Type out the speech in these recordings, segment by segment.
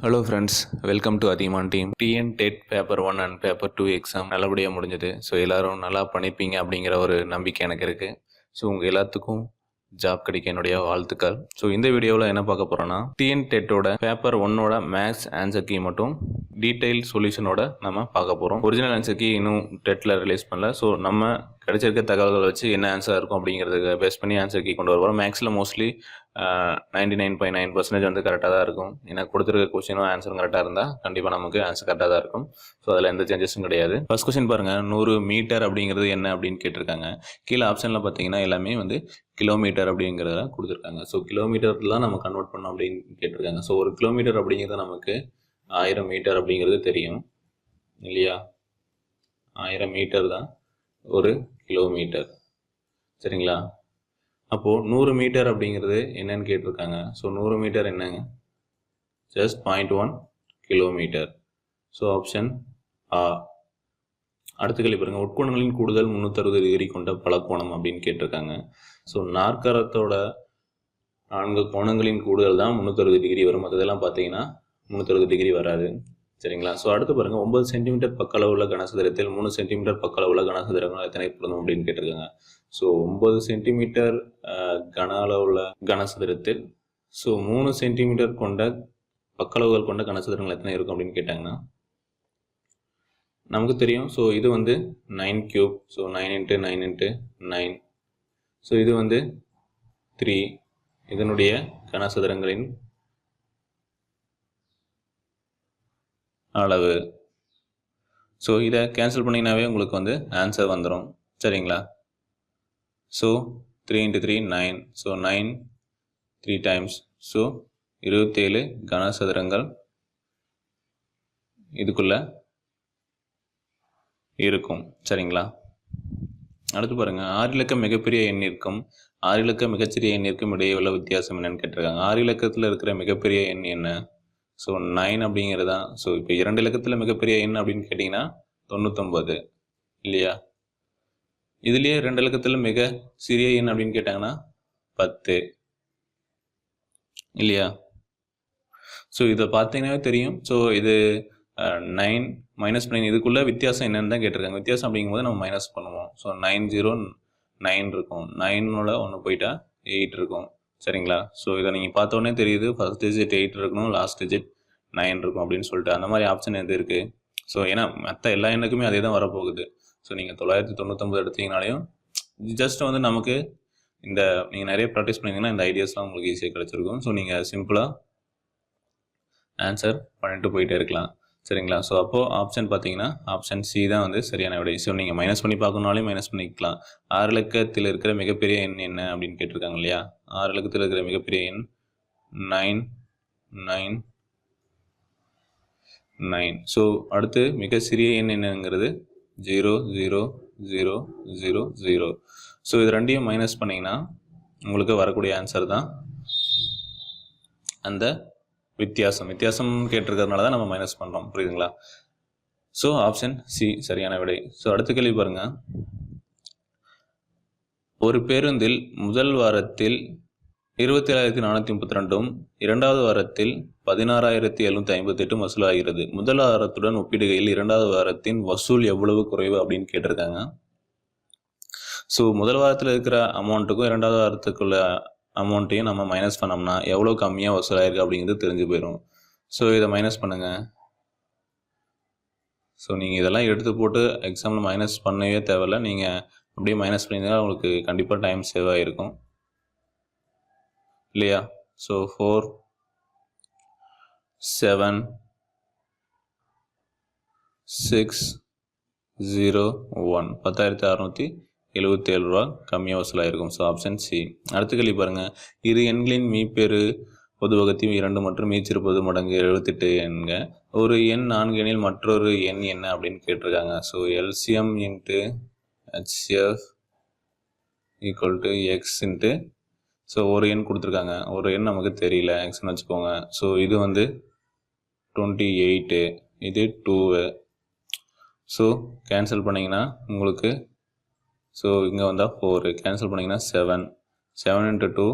Hello friends, welcome to அதிமான் team. TN TET paper 1 and paper 2 exam நல்லபடியாக முடிஞ்சது. So எல்லோரும் நல்லா பண்ணிப்பீங்க அப்படிங்கிற ஒரு நம்பிக்கை எனக்கு இருக்குது. ஸோ உங்கள் எல்லாத்துக்கும் ஜாப் கிடைக்க என்னுடைய வாழ்த்துக்கள். ஸோ இந்த வீடியோவில் என்ன பார்க்க போகிறோன்னா, டிஎன் டெட்டோட பேப்பர் 1ஓட மேக்ஸ் ஆன்சர் கீ மட்டும் டீட்டெயில் சொல்யூஷனோட நம்ம பார்க்க போகிறோம். ஒரிஜினல் ஆன்சர் கீ இன்னும் டெட்டில் ரிலீஸ் பண்ணல. ஸோ நம்ம கிடைச்சிருக்க தகவல்கள் வச்சு என்ன ஆன்சர் இருக்கும் அப்படிங்கிறதுக்கு பேஸ் பண்ணி ஆன்சர் கீ கொண்டு வருவோம். மேக்ஸில் மோஸ்ட்லி 99.9% வந்து கரெக்டாக தான் இருக்கும். ஏன்னா கொடுத்துருக்க கொஸ்டினும் ஆன்சரும் கரெக்டாக இருந்தால் கண்டிப்பாக நமக்கு ஆன்சர் கரெக்டாக தான் இருக்கும். ஸோ அதில் எந்த சேஞ்சஸும் கிடையாது. ஃபர்ஸ்ட் கொஸ்டின் பாருங்கள், 100 மீட்டர் அப்படிங்கிறது என்ன அப்படின்னு கேட்டிருக்காங்க. கீழே ஆப்ஷனில் பார்த்தீங்கன்னா எல்லாமே வந்து கிலோமீட்டர் அப்படிங்கிறத கொடுத்துருக்காங்க. ஸோ கிலோமீட்டர்லாம் நம்ம கன்வெர்ட் பண்ணோம் அப்படின்னு கேட்டிருக்காங்க. ஸோ ஒரு கிலோமீட்டர் அப்படிங்கிறது நமக்கு 1000 மீட்டர் அப்படிங்கிறது தெரியும் இல்லையா? 1000 மீட்டர் தான் ஒரு கிலோமீட்டர், சரிங்களா? அப்போது 100 மீட்டர் அப்படிங்கிறது என்னன்னு கேட்டிருக்காங்க. ஸோ 100 மீட்டர் என்னங்க? Just 0.1 kilometre. ஸோ ஆப்ஷன் ஆ. அடுத்த கேள்வி பாருங்கள், உட்கோணங்களின் கூடுதல் 360 டிகிரி கொண்ட பலகோணம் அப்படின்னு கேட்டிருக்காங்க. ஸோ நாற்கரத்தோட 4 கோணங்களின் கூடுதல் தான் 360 டிகிரி வரும். அதெல்லாம் பார்த்தீங்கன்னா 360 டிகிரி வராது, சரிங்களா? ஸோ அடுத்து பாருங்கள், 9 சென்டிமீட்டர் பக்களவுள்ள கனசதுரத்தில் 3 சென்டிமீட்டர் பக்களவுள்ள கனசதுரங்கள் எத்தனை பொருந்தும் அப்படின்னு கேட்டிருக்காங்க. ஸோ 9 சென்டிமீட்டர் கன அளவுள்ள கனசதுரத்தில் 3 சென்டிமீட்டர் கொண்ட பக்களவுகள் கொண்ட கனசதுரங்கள் எத்தனை இருக்கும் அப்படின்னு கேட்டாங்கன்னா நமக்கு தெரியும். ஸோ இது வந்து 9 கியூப். ஸோ 9 × 9 × 9. ஸோ இது வந்து 3. இதனுடைய கனசதுரங்களின் அளவு. ஸோ இதை கேன்சல் பண்ணிங்கனாவே உங்களுக்கு வந்து ஆன்சர் வந்துடும், சரிங்களா? ஸோ 3 × 3 9. So 9 3 times. ஸோ 27 கனசதுரங்கள் இதுக்குள்ள இருக்கும், சரிங்களா? அடுத்து பாருங்கள், 6 இலக்க மிகப்பெரிய எண்ணிற்கும் 6 இலக்க மிகச்சிறிய எண்ணிற்கும் இடையே உள்ள வித்தியாசம் என்னன்னு கேட்டிருக்காங்க. 6 இலக்கத்தில் இருக்கிற மிகப்பெரிய எண் என்ன? ஸோ 9 அப்படிங்கிறது தான். ஸோ இப்போ 2 இலக்கத்தில் மிகப்பெரிய எண் அப்படின்னு கேட்டிங்கன்னா 99 இல்லையா? இதுலேயே 2 இலக்கத்தில் மிக சிறிய எண் அப்படின்னு கேட்டாங்கன்னா 10 இல்லையா? ஸோ இதை பார்த்தீங்கன்னாவே தெரியும். ஸோ இது 9 மைனஸ் 9 இதுக்குள்ளே வித்தியாசம் என்னன்னு தான் கேட்டிருக்காங்க. வித்தியாசம் அப்படிங்கும்போது நம்ம மைனஸ் பண்ணுவோம். ஸோ 909 இருக்கும். 9ஓட 1 போயிட்டா 8 இருக்கும், சரிங்களா? ஸோ இதை நீங்கள் பார்த்தோன்னே தெரியுது, ஃபர்ஸ்ட் டிஜிட் 8 இருக்கணும், லாஸ்ட் டிஜிட் 9 இருக்கும் அப்படின்னு சொல்லிட்டு அந்த மாதிரி ஆப்ஷன் எது இருக்குது? ஸோ ஏன்னா மற்ற எல்லா எண்ணுக்குமே அதே தான் வரப்போகுது. ஸோ நீங்கள் 999 எடுத்தீங்கனாலையும் ஜஸ்ட் வந்து நமக்கு இந்த நீங்கள் நிறைய ப்ராக்டிஸ் பண்ணிங்கன்னா இந்த ஐடியாஸ்லாம் உங்களுக்கு ஈஸியாக கிடச்சிருக்கும். ஸோ நீங்கள் சிம்பிளாக ஆன்சர் பண்ணிட்டு போயிட்டே இருக்கலாம், சரிங்களா? ஸோ அப்போது ஆப்ஷன் பார்த்தீங்கன்னா ஆப்ஷன் சி தான் வந்து சரியான விடை. ஸோ நீங்கள் மைனஸ் பண்ணி பார்க்கணுனாலே மைனஸ் பண்ணிக்கலாம். 6 இலக்கத்தில் இருக்கிற மிகப்பெரிய எண் என்ன அப்படின்னு கேட்டிருக்காங்க இல்லையா? 6 இலக்கத்தில் இருக்கிற மிகப்பெரிய எண் 999. ஸோ அடுத்து மிக சிறிய எண் என்னங்கிறது 00000. ஸோ இது ரெண்டையும் மைனஸ் பண்ணிங்கன்னா உங்களுக்கு வரக்கூடிய ஆன்சர் தான் அந்த வித்தியாசம் கேட்டிருக்கிறதுனால தான் நம்ம மைனஸ் பண்ணுறோம், புரியுதுங்களா? ஸோ ஆப்ஷன் சி சரியான விடை. ஸோ அடுத்த கேள்வி பாருங்கள், ஒரு பேருந்தில் முதல் வாரத்தில் 27,432 இரண்டாவது வாரத்தில் 16,758 வசூலாகிறது. முதல் வாரத்துடன் ஒப்பிடுகையில் இரண்டாவது வாரத்தின் வசூல் எவ்வளவு குறைவு அப்படின்னு கேட்டிருக்காங்க. ஸோ முதல் வாரத்தில் இருக்கிற அமௌண்ட்டுக்கும் இரண்டாவது வாரத்துக்குள்ள அமௌண்ட்டையும் நம்ம மைனஸ் பண்ணோம்னா எவ்வளோ கம்மியாக வசூலாயிருக்கு அப்படிங்கிறது தெரிஞ்சு போயிடும். ஸோ இதை மைனஸ் பண்ணுங்கள். ஸோ நீங்கள் இதெல்லாம் எடுத்து போட்டு எக்ஸாமில் மைனஸ் பண்ணவே தேவையில்லை. நீங்கள் அப்படியே மைனஸ் பண்ணியிருந்தா உங்களுக்கு கண்டிப்பாக டைம் சேவ் ஆகிருக்கும் இல்லையா? ஸோ 4 7 6 0 1 10,677 ரூபா கம்மியாக வசூலாயிருக்கும். So option C. அடுத்த கேள்வி பாருங்கள், இரு எண்களின் மீப்பெரு பொதுவகத்தையும் 2 மற்றும் மீச்சிருப்பது மடங்கு 78 என்க. ஒரு எண் 4 எண்ணில் மற்றொரு எண் என்ன அப்படின்னு கேட்டிருக்காங்க. So LCM into HF equal to X into, so ஒரு எண் கொடுத்துருக்காங்க, ஒரு எண் நமக்கு தெரியல, எக்ஸ்ன்னு வச்சுக்கோங்க. ஸோ இது வந்து 28, இது 2. ஸோ கேன்சல் பண்ணிங்கன்னா உங்களுக்கு ஸோ இங்கே வந்தால் 4, கேன்சல் பண்ணிங்கன்னா 7 × 2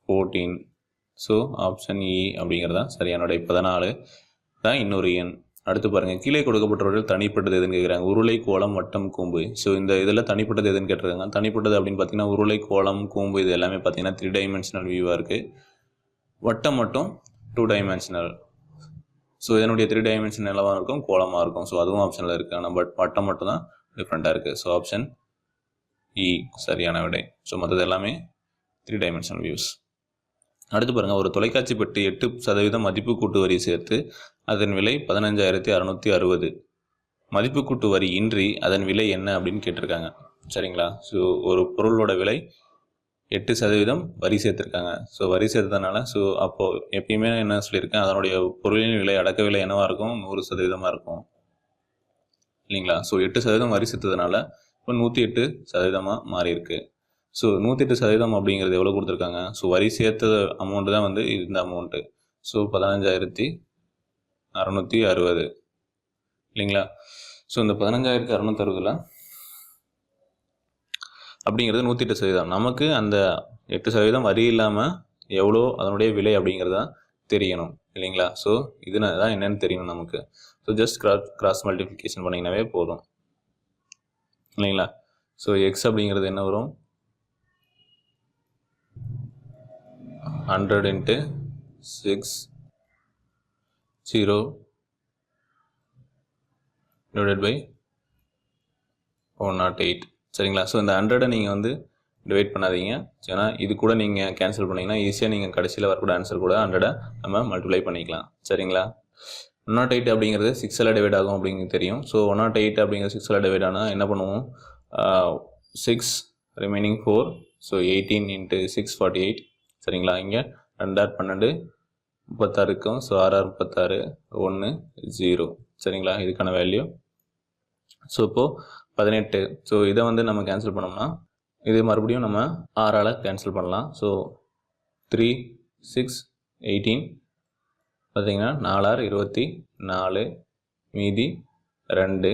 14. ஸோ ஆப்ஷன் இ அப்படிங்கிறது தான் சரியான விடை. 14 தான் இன்னொரு எண். அடுத்து பாருங்கள், கீழே கொடுக்கப்பட்டவர்கள் தனிப்பட்டது எதுன்னு கேட்குறாங்க. உருளை, கோளம், வட்டம், கூம்பு. ஸோ இந்த இதில் தனிப்பட்டது எதுன்னு கேட்டிருக்காங்க. தனிப்பட்டது அப்படின்னு பார்த்தீங்கன்னா உருளை, கோளம், கூம்பு இது எல்லாமே பார்த்தீங்கன்னா 3 டைமென்ஷனல் வியூவாக இருக்குது. வட்டம் மட்டும் 2 டைமென்ஷனல். ஸோ இதனுடைய 3 டைமென்ஷன் நிலவாக இருக்கும், கோலமாக இருக்கும். ஸோ அதுவும் ஆப்ஷனில் இருக்குது. ஆனால் வட்டம் மட்டும் தான் டிஃப்ரெண்ட்டாக இருக்குது. ஸோ ஆப்ஷன் இ சரியான விடை. ஸோ மற்றது எல்லாமே 3 டைமென்ஷனல் வியூஸ். அடுத்து பாருங்கள், ஒரு தொலைக்காட்சி பெட்டி 8% மதிப்பு கூட்டு வரி சேர்த்து அதன் விலை 15,660. மதிப்பு கூட்டு வரி இன்றி அதன் விலை என்ன அப்படின்னு கேட்டிருக்காங்க. சரிங்களா? ஸோ ஒரு பொருளோட விலை 8% வரி சேர்த்துருக்காங்க. ஸோ வரி சேர்த்ததுனால அப்போது எப்பயுமே என்ன சொல்லியிருக்கேன், அதனுடைய பொருளின் விலை அடக்க விலை என்னவாக இருக்கும், 100% இருக்கும் இல்லைங்களா? ஸோ 8% வரி சேர்த்ததுனால இப்போ 108% மாறி இருக்கு. ஸோ 108% அப்படிங்கிறது எவ்வளோ கொடுத்துருக்காங்க. ஸோ வரி சேர்த்த அமௌண்ட்டு தான் வந்து இந்த அமௌண்ட்டு. ஸோ 15,660 இல்லைங்களா? ஸோ இந்த 15,660 அப்படிங்கிறது 108%. நமக்கு அந்த 8% வரி இல்லாமல் எவ்வளோ அதனுடைய விலை அப்படிங்கிறத தெரியணும் இல்லைங்களா? ஸோ இது தான் என்னென்னு தெரியணும் நமக்கு. ஸோ ஜஸ்ட் கிராஸ் மல்டிப்ளிகேஷன் பண்ணிங்கனாவே போதும் இல்லைங்களா? ஸோ எக்ஸ் அப்படிங்கிறது என்ன வரும், 100 × 6 0 / 108. சரிங்களா? ஸோ இந்த 100 நீங்கள் வந்து டிவைட் பண்ணாதீங்க. ஏன்னா இது கூட நீங்கள் கேன்சல் பண்ணிங்கன்னா ஈஸியாக நீங்கள் கடைசியில் வரக்கூடிய ஆன்சர் கூட 100 நம்ம மல்டிப்ளை பண்ணிக்கலாம். சரிங்களா? 108 அப்படிங்கிறது 6ஆல் டிவைட் ஆகும் அப்படிங்கிறது தெரியும். ஸோ 108 அப்படிங்கிறது 6ஆல் டிவைட் ஆனால் என்ன பண்ணுவோம், 6 ரிமைனிங் 4. ஸோ 18 × 6 48. சரிங்களா? இங்கே 2 12 36 இருக்கும். ஸோ 6 36 1 0. சரிங்களா? இதுக்கான வேல்யூ. ஸோ இப்போது 18. ஸோ இதை வந்து நம்ம கேன்சல் பண்ணோம்னா இது மறுபடியும் நம்ம 6ஆல் கேன்சல் பண்ணலாம். ஸோ 3 6 18 பார்த்தீங்கன்னா 4 24 மீதி 2.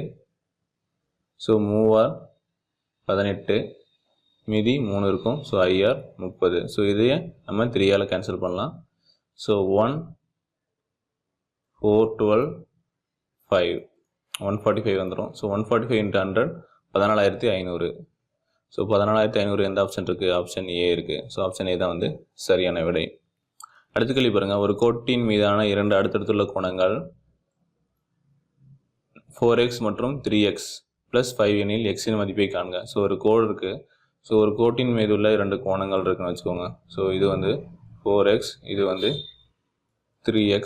ஸோ 3 18 மீதி 3 இருக்கும். ஸோ 5 30. ஸோ இதையே நம்ம 3ஆல் கேன்சல் பண்ணலாம். ஸோ 1 4 12 5 145 வந்துடும். ஸோ 145 × 100 14,500. ஸோ 14,500 எந்த ஆப்ஷன் இருக்குது, ஆப்ஷன் ஏ இருக்குது. ஸோ ஆப்ஷன் ஏ தான் வந்து சரியான விடை. அடுத்த கேள்வி பாருங்கள், ஒரு கோட்டின் மீதான 2 அடுத்தடுத்துள்ள கோணங்கள் 4x மற்றும் 3x + 5 எனில் எக்ஸின் மதிப்பை காண்க. ஸோ ஒரு கோடு இருக்குது. ஸோ ஒரு கோட்டின் மீது உள்ள 2 கோணங்கள் இருக்குன்னு வச்சுக்கோங்க. ஸோ இது வந்து 4x, இது வந்து 3x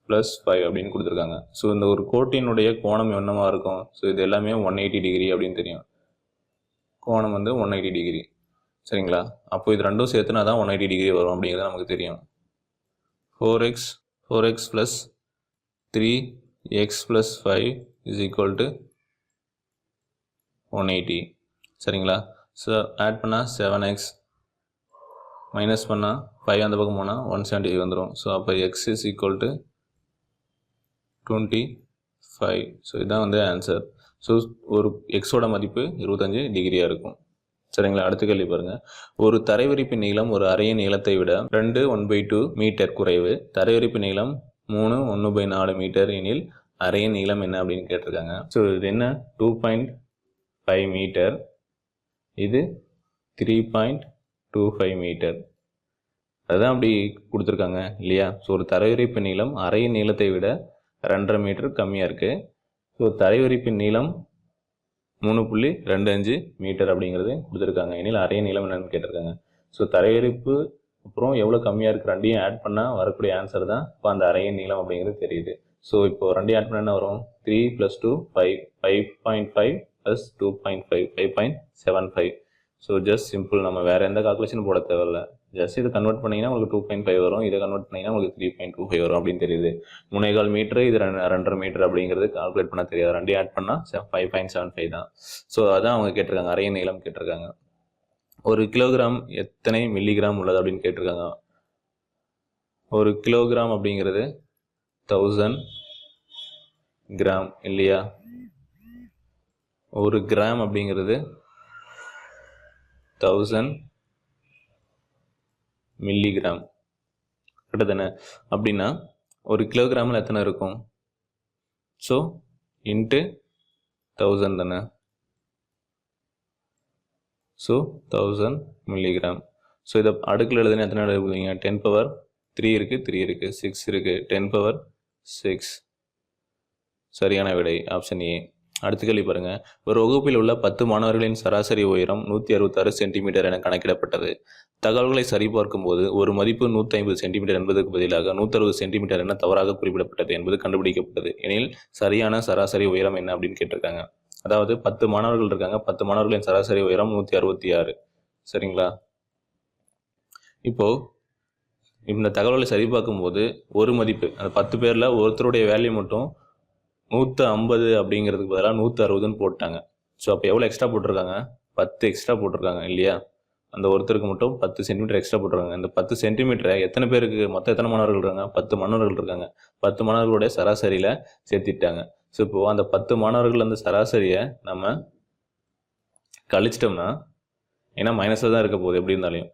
+ 5 அப்படின்னு கொடுத்துருக்காங்க. ஸோ இந்த ஒரு கோட்டினுடைய கோணம் என்னவா இருக்கும். ஸோ இது எல்லாமே 180 டிகிரி அப்படின்னு தெரியும். கோணம் வந்து 180 டிகிரி. சரிங்களா? அப்போ இது ரெண்டும் சேர்த்துனா தான் 180 டிகிரி வரும் அப்படிங்கிறது நமக்கு தெரியும். 4x + 3x + 5 = 180. சரிங்களா? ஸோ ஆட் பண்ணால் 7x, மைனஸ் பண்ணால் 5 அந்த பக்கம் போனால் 170 வந்துடும். ஸோ அப்போ x = 25. ஸோ இதுதான் வந்து ஆன்சர். ஸோ ஒரு எக்ஸோட மதிப்பு 25 டிகிரியாக இருக்கும். சரிங்களா? அடுத்த கேள்வி பாருங்கள், ஒரு தரைவிரிப்பு நீளம் ஒரு அறையின் நீளத்தை விட 2 1/2 மீட்டர் குறைவு. தரைவிரிப்பு நீளம் 3 1/4 மீட்டர் எனில் அறையின் நீளம் என்ன அப்படின்னு கேட்டிருக்காங்க. ஸோ இது என்ன, 2.5 மீட்டர், இது 3.25 மீட்டர். அதுதான் அப்படி கொடுத்துருக்காங்க இல்லையா? ஸோ ஒரு தரைவிரிப்பு நீளம் அறையின் நீளத்தை விட 2.5 மீட்டர் கம்மியாக இருக்குது. ஸோ தரைவிரிப்பின் நீளம் 3.25 மீட்டர் அப்படிங்கிறது கொடுத்துருக்காங்க. எனில் அறையின் நீளம் என்னன்னு கேட்டிருக்காங்க. ஸோ தரைவிரிப்பு அப்புறம் எவ்வளோ கம்மியாக இருக்குது ரெண்டையும் ஆட் பண்ணால் வரக்கூடிய ஆன்சர் தான் இப்போ அந்த அறையின் நீளம் அப்படிங்கிறது தெரியுது. ஸோ இப்போ ரெண்டையும் ஆட் பண்ண என்ன வரும், 3 + 2 5 5.5 + 2.5 5.75. ஸோ ஜஸ்ட் சிம்பிள், நம்ம வேறு எந்த கால்குலேஷனும் போட தேவையில்லை. ஜஸ்ட் இதை கன்வெர்ட் பண்ணிங்கன்னா உங்களுக்கு 2.5 வரும், இதை கன்வெர்ட் பண்ணிங்கன்னா உங்களுக்கு 3.25 வரும் அப்படின்னு தெரியுது. 3.25 மீட்டர், இது 2.5 மீட்டர் அப்படிங்கிறது கால்குலேட் பண்ண தெரியாது. ரெண்டையும் ஆட் பண்ணால் 5.75 தான். ஸோ அதான் அவங்க கேட்டிருக்காங்க, அறையின் நீளம் கேட்டிருக்காங்க. ஒரு கிலோகிராம் எத்தனை மில்லிகிராம் உள்ளது அப்படின்னு கேட்டிருக்காங்க. ஒரு கிலோகிராம் அப்படிங்கிறது 1000 கிராம் இல்லையா? ஒரு கிராம் அப்படிங்கிறது 1000 மில்லிகிராம். கரெக்டு தானே? அப்படின்னா ஒரு கிலோகிராமில் எத்தனை இருக்கும்? ஸோ இன்ட்டு 1000 தானே? So 1000 milligram. ஸோ இதை அடுக்கில் எழுதுனா எத்தனை எழுதுவீங்க? 10⁻3 இருக்குது, 3 இருக்குது, 6 இருக்குது, 10⁻6. சரியான விடை ஆப்ஷன் ஏ. அடுத்த கேள்வி பாருங்கள். ஒரு வகுப்பில் உள்ள 10 மாணவர்களின் சராசரி உயரம் 166 சென்டிமீட்டர் என கணக்கிடப்பட்டது. தகவல்களை சரிபார்க்கும் போது ஒரு மதிப்பு 150 சென்டிமீட்டர் என்பதற்கு பதிலாக 160 சென்டிமீட்டர் என தவறாக குறிப்பிடப்பட்டது என்பது கண்டுபிடிக்கப்பட்டது எனில் சரியான சராசரி உயரம் என்ன அப்படின்னு கேட்டிருக்காங்க. அதாவது 10 மாணவர்கள் இருக்காங்க, 10 மாணவர்களின் சராசரி உயரம் 166. சரிங்களா? இப்போ இந்த தகவலை சரிபார்க்கும் போது ஒரு மதிப்பு, அந்த 10 பேரில் ஒருத்தருடைய வேல்யூ மட்டும் 150 அப்படிங்கிறதுக்கு பதிலாக 160ன்னு போட்டாங்க. ஸோ அப்போ எவ்வளோ எக்ஸ்ட்ரா போட்டிருக்காங்க? 10 எக்ஸ்ட்ரா போட்டிருக்காங்க இல்லையா? அந்த ஒருத்தருக்கு மட்டும் 10 சென்டிமீட்டர் எக்ஸ்ட்ரா போட்டிருக்காங்க. இந்த 10 சென்டிமீட்டரை எத்தனை பேருக்கு, மொத்தம் எத்தனை மாணவர்கள் இருக்காங்க? 10 மாணவர்கள் இருக்காங்க. 10 மாணவர்களுடைய சராசரியில் சேர்த்திட்டாங்க. ஸோ இப்போது அந்த 10 மாணவர்கள் அந்த சராசரியை நம்ம கழிச்சிட்டோம்னா, ஏன்னா மைனஸில் தான் இருக்க போகுது எப்படி இருந்தாலும்,